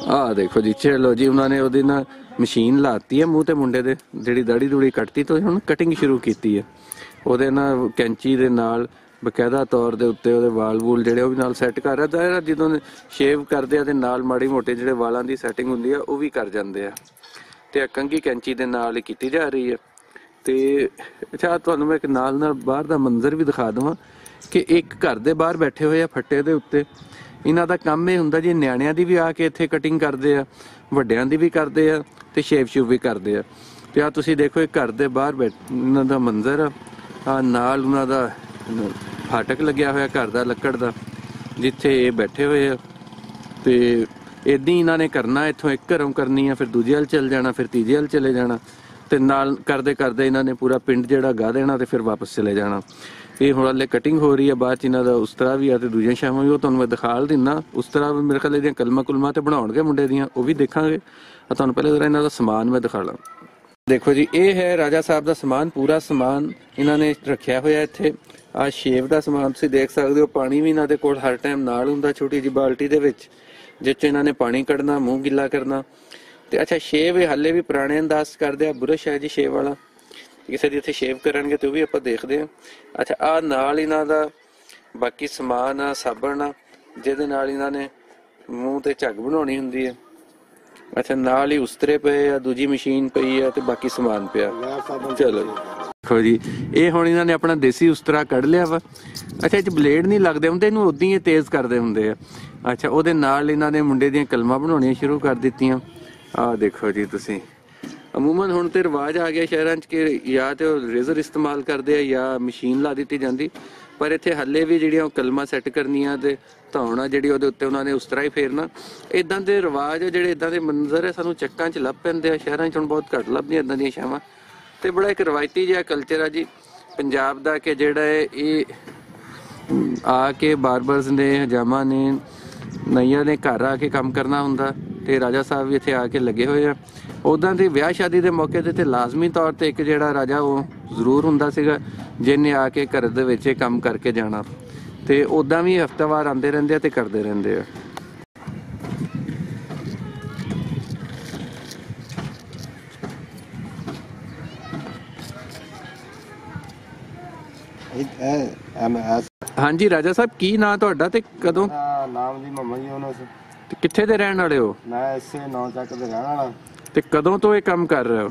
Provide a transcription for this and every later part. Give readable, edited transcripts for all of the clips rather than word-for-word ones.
ਆਹ ਦੇਖੋ ਜੀ, ਚਲੋ ਜੀ ਉਹਨਾਂ ਨੇ ਉਹਦੇ ਨਾਲ ਮਸ਼ੀਨ ਲਾਤੀ ਹੈ ਮੂੰਹ ਤੇ ਮੁੰਡੇ ਦੇ, ਜਿਹੜੀ ਦਾੜੀ ਦੂੜੀ ਕੱਟਤੀ ਤੇ ਹੁਣ ਕਟਿੰਗ ਸ਼ੁਰੂ ਕੀਤੀ ਹੈ ਉਹਦੇ ਨਾਲ ਕੈਂਚੀ ਦੇ ਨਾਲ। ਬਕਾਇਦਾ ਤੌਰ ਦੇ ਉੱਤੇ ਉਹਦੇ ਵਾਲ ਵੂਲ ਜਿਹੜੇ ਉਹ ਵੀ ਨਾਲ ਸੈੱਟ ਕਰ ਰਿਹਾ ਤਾਂ ਜਦੋਂ ਸ਼ੇਵ ਕਰਦੇ ਆ ਤੇ ਨਾਲ ਮਾੜੀ ਮੋਟੇ ਜਿਹੜੇ ਵਾਲਾਂ ਦੀ ਸੈਟਿੰਗ ਹੁੰਦੀ ਆ ਉਹ ਵੀ ਕਰ ਜਾਂਦੇ ਆ। ਤੇ ਕੰਘੀ ਕੈਂਚੀ ਦੇ ਨਾਲ ਹੀ ਕੀਤੀ ਜਾ ਰਹੀ ਹੈ। ਤੇ ਅੱਛਾ, ਤੁਹਾਨੂੰ ਮੈਂ ਇੱਕ ਨਾਲ ਨਾਲ ਬਾਹਰ ਦਾ ਮੰਜ਼ਰ ਵੀ ਦਿਖਾ ਦੇਵਾਂ ਕਿ ਇੱਕ ਘਰ ਦੇ ਬਾਹਰ ਬੈਠੇ ਹੋਏ ਆ ਫੱਟੇ ਦੇ ਉੱਤੇ। ਇਹਨਾਂ ਦਾ ਕੰਮ ਇਹ ਹੁੰਦਾ ਜੀ, ਨਿਆਣਿਆਂ ਦੀ ਵੀ ਆ ਕੇ ਇੱਥੇ ਕਟਿੰਗ ਕਰਦੇ ਆ, ਵੱਡਿਆਂ ਦੀ ਵੀ ਕਰਦੇ ਆ ਤੇ ਸ਼ੇਵ ਸ਼ੂਵ ਵੀ ਕਰਦੇ ਆ। ਤੇ ਆ ਤੁਸੀਂ ਦੇਖੋ ਇਹ ਘਰ ਦੇ ਬਾਹਰ ਇਹਨਾਂ ਦਾ ਮੰਜ਼ਰ ਆ, ਨਾਲ ਉਹਨਾਂ ਦਾ ਫਾਟਕ ਲੱਗਿਆ ਹੋਇਆ ਘਰ ਦਾ ਲੱਕੜ ਦਾ, ਜਿੱਥੇ ਇਹ ਬੈਠੇ ਹੋਏ ਆ। ਤੇ ਇੱਦਾਂ ਹੀ ਇਹਨਾਂ ਨੇ ਕਰਨਾ, ਇੱਥੋਂ ਇੱਕ ਘਰੋਂ ਕਰਨੀ ਆ, ਫਿਰ ਦੂਜੇ ਵੱਲ ਚਲ ਜਾਣਾ, ਫਿਰ ਤੀਜੇ ਵੱਲ ਚਲੇ ਜਾਣਾ, ਤੇ ਨਾਲ ਕਰਦੇ ਕਰਦੇ ਇਹਨਾਂ ਨੇ ਪੂਰਾ ਪਿੰਡ ਜਿਹੜਾ ਗਾ ਦੇਣਾ ਤੇ ਫਿਰ ਵਾਪਸ ਚਲੇ ਜਾਣਾ। ਇਹ ਹੁਣ ਹਲੇ ਕਟਿੰਗ ਹੋ ਰਹੀ ਹੈ, ਬਾਅਦ ਚ ਇਹਨਾਂ ਦਾ ਉਸਤਰਾ ਵੀ ਆ ਤੇ ਦੂਜੀਆਂ ਸ਼ਾਮਾਂ ਵੀ, ਉਹ ਤੁਹਾਨੂੰ ਮੈਂ ਦਿਖਾ ਦਿੰਦਾ। ਉਸਤਰਾ ਵੀ ਮੇਰੇ ਖਿਆਲ ਇਹਦੀਆਂ ਕਲਮਾਂ ਕੁਲਮਾਂ ਤੇ ਬਣਾਉਣਗੇ ਮੁੰਡੇ ਦੀਆਂ, ਉਹ ਵੀ ਦੇਖਾਂਗੇ। ਤੁਹਾਨੂੰ ਪਹਿਲੇ ਜ਼ਰਾ ਇਹਨਾਂ ਦਾ ਸਮਾਨ ਮੈਂ ਦਿਖਾ ਲਾਂ। ਦੇਖੋ ਜੀ, ਇਹ ਹੈ ਰਾਜਾ ਸਾਹਿਬ ਦਾ ਸਮਾਨ, ਪੂਰਾ ਸਮਾਨ ਇਹਨਾਂ ਨੇ ਰੱਖਿਆ ਹੋਇਆ ਇੱਥੇ। ਆਹ ਸ਼ੇਵ ਦਾ ਸਮਾਨ ਤੁਸੀਂ ਦੇਖ ਸਕਦੇ ਹੋ। ਪਾਣੀ ਵੀ ਇਹਨਾਂ ਦੇ ਕੋਲ ਹਰ ਟਾਈਮ ਨਾਲ ਹੁੰਦਾ, ਛੋਟੀ ਜਿਹੀ ਬਾਲਟੀ ਦੇ ਵਿੱਚ, ਜਿਸ 'ਚ ਇਹਨਾਂ ਨੇ ਪਾਣੀ ਕੱਢਣਾ, ਮੂੰਹ ਗਿੱਲਾ ਕਰਨਾ। ਤੇ ਅੱਛਾ, ਸ਼ੇਵ ਇਹ ਹਾਲੇ ਵੀ ਪੁਰਾਣੇ ਅੰਦਾਜ਼ ਕਰਦੇ ਆ। ਬੁਰਸ਼ ਹੈ ਜੀ ਸ਼ੇਵ ਵਾਲਾ, ਕਿਸੇ ਦੀ ਇੱਥੇ ਸ਼ੇਵ ਕਰਨਗੇ ਤੇ ਉਹ ਵੀ ਆਪਾਂ ਦੇਖਦੇ ਹਾਂ। ਅੱਛਾ, ਆਹ ਨਾਲ ਇਹਨਾਂ ਦਾ ਬਾਕੀ ਸਮਾਨ ਆ, ਸਾਬਣ ਆ, ਜਿਹਦੇ ਨਾਲ ਇਹਨਾਂ ਨੇ ਮੂੰਹ ਤੇ ਝੱਗ ਬਣਾਉਣੀ ਹੁੰਦੀ ਹੈ। ਅੱਛਾ, ਨਾਲ ਹੀ ਉਸਤਰੇ ਪਏ ਆ, ਦੂਜੀ ਮਸ਼ੀਨ ਪਈ ਆ ਤੇ ਬਾਕੀ ਸਮਾਨ ਪਿਆ। ਚਲੋ ਦੇਖੋ ਜੀ, ਇਹ ਹੁਣ ਇਹਨਾਂ ਨੇ ਆਪਣਾ ਦੇਸੀ ਉਸਤਰਾ ਕੱਢ ਲਿਆ ਵਾ। ਅੱਛਾ, ਇਹ 'ਚ ਬਲੇਡ ਨਹੀਂ ਲੱਗਦੇ ਹੁੰਦੇ, ਇਹਨੂੰ ਉਦਾਂ ਹੀ ਤੇਜ਼ ਕਰਦੇ ਹੁੰਦੇ ਆ। ਅੱਛਾ, ਉਹਦੇ ਨਾਲ ਇਹਨਾਂ ਨੇ ਮੁੰਡੇ ਦੀਆਂ ਕਲਮਾਂ ਬਣਾਉਣੀਆਂ ਸ਼ੁਰੂ ਕਰ ਦਿੱਤੀਆਂ। ਆਹ ਦੇਖੋ ਜੀ ਤੁਸੀਂ, ਅਮੂਮਨ ਹੁਣ ਤੇ ਰਿਵਾਜ ਆ ਗਿਆ ਸ਼ਹਿਰਾਂ 'ਚ ਕਿ ਜਾਂ ਤੇ ਉਹ ਰੇਜ਼ਰ ਇਸਤੇਮਾਲ ਕਰਦੇ ਆ ਜਾਂ ਮਸ਼ੀਨ ਲਾ ਦਿੱਤੀ ਜਾਂਦੀ, ਪਰ ਇੱਥੇ ਹੱਲੇ ਵੀ ਜਿਹੜੀਆਂ ਉਹ ਕਲਮਾਂ ਸੈੱਟ ਕਰਨੀਆਂ ਤੇ ਧੌਣਾ ਜਿਹੜੀ ਉਹਦੇ ਉੱਤੇ ਉਹਨਾਂ ਨੇ ਉਸ ਤਰ੍ਹਾਂ ਹੀ ਫੇਰਨਾ। ਇੱਦਾਂ ਦੇ ਰਿਵਾਜ ਜਿਹੜੇ ਇੱਦਾਂ ਦੇ ਮੰਜ਼ਰ ਹੈ ਸਾਨੂੰ ਚੱਕਾਂ 'ਚ ਲੱਭ ਪੈਂਦੇ ਆ, ਸ਼ਹਿਰਾਂ 'ਚ ਹੁਣ ਬਹੁਤ ਘੱਟ ਲੱਭਦੀਆਂ ਇੱਦਾਂ ਦੀਆਂ ਛਾਵਾਂ। ਤੇ ਬੜਾ ਇੱਕ ਰਵਾਇਤੀ ਜਿਹਾ ਕਲਚਰ ਆ ਜੀ ਪੰਜਾਬ ਦਾ, ਕਿ ਜਿਹੜਾ ਹੈ ਇਹ ਆ ਕੇ ਬਾਰਬਰਸ ਨੇ, ਹਜਾਮਾਂ ਨੇ, ਨਈਆਂ ਨੇ ਘਰ ਆ ਕੇ ਕੰਮ ਕਰਨਾ ਹੁੰਦਾ। ਤੇ ਰਾਜਾ ਸਾਹਿਬ ਵੀ ਇੱਥੇ ਆ ਕੇ ਲੱਗੇ ਹੋਏ ਆ। ਉੱਦਾਂ ਦੀ ਵਿਆਹ ਸ਼ਾਦੀ ਦੇ ਮੌਕੇ ਤੇ ਲਾਜ਼ਮੀ ਤੌਰ ਤੇ ਇੱਕ ਜਿਹੜਾ ਰਾਜਾ ਉਹ ਜ਼ਰੂਰ ਹੁੰਦਾ ਸੀਗਾ, ਜਿਹਨੇ ਆ ਕੇ ਘਰ ਦੇ ਵਿੱਚ ਇਹ ਕੰਮ ਕਰਕੇ ਜਾਣਾ। ਤੇ ਉੱਦਾਂ ਵੀ ਹਫ਼ਤਾਵਾਰ ਆਉਂਦੇ ਰਹਿੰਦੇ ਆ ਤੇ ਕਰਦੇ ਰਹਿੰਦੇ ਆ। ਹਾਂਜੀ ਰਾਜਾ ਸਾਹਿਬ, ਕੀ ਨਾਂ ਤੁਹਾਡਾ ਤੇ ਕਦੋਂ? ਨਾਮ ਜੀ ਮੁਹੰਮਦ ਯੂਨਸ। ਤੇ ਕਿੱਥੇ ਦੇ ਰਹਿਣ ਵਾਲੇ ਹੋ? ਮੈਂ ਇਸੇ 9 ਚੱਕ ਦੇ ਰਹਿਣ ਵਾਲਾ। ਤੇ ਕਦੋਂ ਤੋਂ ਇਹ ਕੰਮ ਕਰ ਰਹੇ ਹੋ?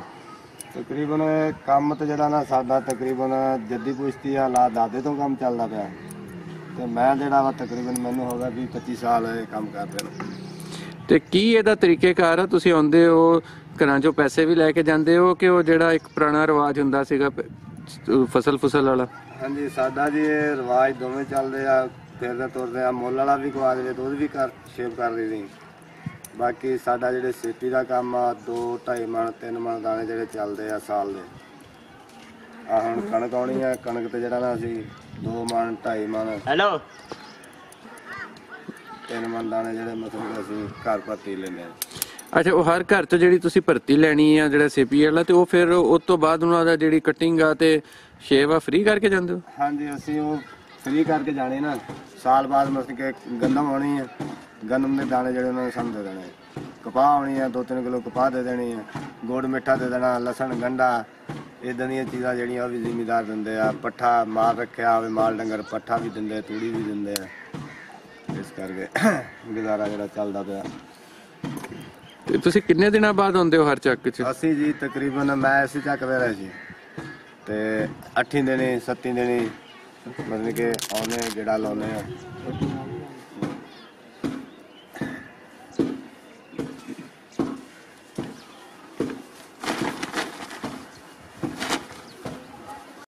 ਤਕਰੀਬਨ ਕੰਮ ਤੇ ਜਿਹੜਾ ਨਾ ਸਾਡਾ ਤਕਰੀਬਨ ਜੱਦੀ ਪੁਸ਼ਤੀ ਆ ਲਾ ਦਾਦੇ ਤੋਂ ਕੰਮ ਚੱਲਦਾ ਪਿਆ। ਤੇ ਮੈਂ ਜਿਹੜਾ ਵਾ ਤਕਰੀਬਨ ਮੈਨੂੰ ਹੋ ਗਿਆ 20-25 ਸਾਲ ਇਹ ਕੰਮ ਕਰਦੇ ਨੂੰ। ਤੇ ਕੀ ਇਹਦਾ ਤਰੀਕੇਕਾਰ ਆ? ਤੁਸੀਂ ਆਉਂਦੇ ਹੋ ਘਰਾਂ ਚੋਂ ਪੈਸੇ ਵੀ ਲੈ ਕੇ ਜਾਂਦੇ ਹੋ ਕਿ ਉਹ ਜਿਹੜਾ ਇੱਕ ਪੁਰਾਣਾ ਰਿਵਾਜ ਹੁੰਦਾ ਸੀਗਾ ਫਸਲ ਫੁਸਲ ਵਾਲਾ? ਹਾਂਜੀ, ਸਾਡਾ ਜੀ ਇਹ ਰਿਵਾਜ ਦੋਵੇਂ ਚੱਲਦੇ ਆ, ਫਿਰਦੇ ਤੁਰਦੇ ਆ। ਮੁੱਲ ਵਾਲਾ ਵੀ ਗਵਾ ਦੇ ਦੁੱਧ ਵੀ ਸ਼ੇਵ ਕਰ ਲਈ। ਬਾਕੀ ਸਾਡਾ ਜਿਹੜੇ ਸੇਪੀ ਦਾ ਕੰਮ ਆ, 2-2.5 ਮਣ 3 ਮਣ ਦਾਣੇ ਜਿਹੜੇ ਚੱਲਦੇ ਆ ਸਾਲ ਦੇ। ਆ ਹੁਣ ਕਣਕ ਆਉਣੀ ਆ, ਕਣਕ ਤੇ ਜਿਹੜਾ ਨਾ ਅਸੀਂ 2 ਮਣ 2.5 ਮਣ 3 ਮਣ ਦਾਣੇ ਜਿਹੜੇ ਮਤਲਬ ਅਸੀਂ ਘਰ ਭਰਤੀ ਲੈਂਦੇ ਆ। ਅੱਛਾ, ਉਹ ਹਰ ਘਰ ਤੋਂ ਜਿਹੜੀ ਤੁਸੀਂ ਭਰਤੀ ਲੈਣੀ ਆ ਜਿਹੜਾ ਸੇਪੀ ਵਾਲਾ, ਤੇ ਉਹ ਫਿਰ ਉਸ ਤੋਂ ਬਾਅਦ ਉਹਨਾਂ ਦਾ ਜਿਹੜੀ ਕਟਿੰਗ ਆ ਤੇ ਸ਼ੇਵ ਆ ਫ੍ਰੀ ਕਰਕੇ ਜਾਂਦੇ ਹੋ? ਹਾਂਜੀ, ਅਸੀਂ ਉਹ ਫ੍ਰੀ ਕਰਕੇ ਜਾਣੇ ਨਾ। ਸਾਲ ਬਾਅਦ ਮਤਲਬ ਕਿ ਗੰਦਮ ਆਉਣੀ ਆ, ਗੰਦਮ ਦੇ ਦਾਣੇ ਜਿਹੜੇ ਉਹਨਾਂ ਨੇ ਸਾਨੂੰ ਦੇ ਦੇਣੇ। ਕਪਾਹ ਆਉਣੀ ਆ, 2-3 ਕਿਲੋ ਕਪਾਹ ਦੇ ਦੇਣੀ ਆ। ਗੁੜ ਮਿੱਠਾ ਦੇ ਦੇਣਾ, ਲਸਣ ਗੰਢਾ, ਇੱਦਾਂ ਦੀਆਂ ਚੀਜ਼ਾਂ ਜਿਹੜੀਆਂ ਉਹ ਵੀ ਜ਼ਿਮੀਦਾਰ ਦਿੰਦੇ ਆ। ਪੱਠਾ ਮਾਲ ਰੱਖਿਆ ਹੋਵੇ, ਮਾਲ ਡੰਗਰ ਪੱਠਾ ਵੀ ਦਿੰਦੇ, ਤੂੜੀ ਵੀ ਦਿੰਦੇ ਆ। ਇਸ ਕਰਕੇ ਗੁਜ਼ਾਰਾ ਜਿਹੜਾ ਚੱਲਦਾ ਪਿਆ। ਤੇ ਤੁਸੀਂ ਕਿੰਨੇ ਦਿਨਾਂ ਬਾਅਦ ਆਉਂਦੇ ਹੋ ਹਰ ਚੱਕ 'ਚ? ਅਸੀਂ ਜੀ ਤਕਰੀਬਨ ਮੈਂ ਇਸੇ ਚੱਕ ਦੇ ਰਹੇ ਸੀ ਤੇ 8 ਦਿਨੀ 7 ਦਿਨੀ ਮਤਲਬ ਕਿ ਆਉਨੇ ਜਿਹੜਾ ਲਾਉਨੇ ਆ।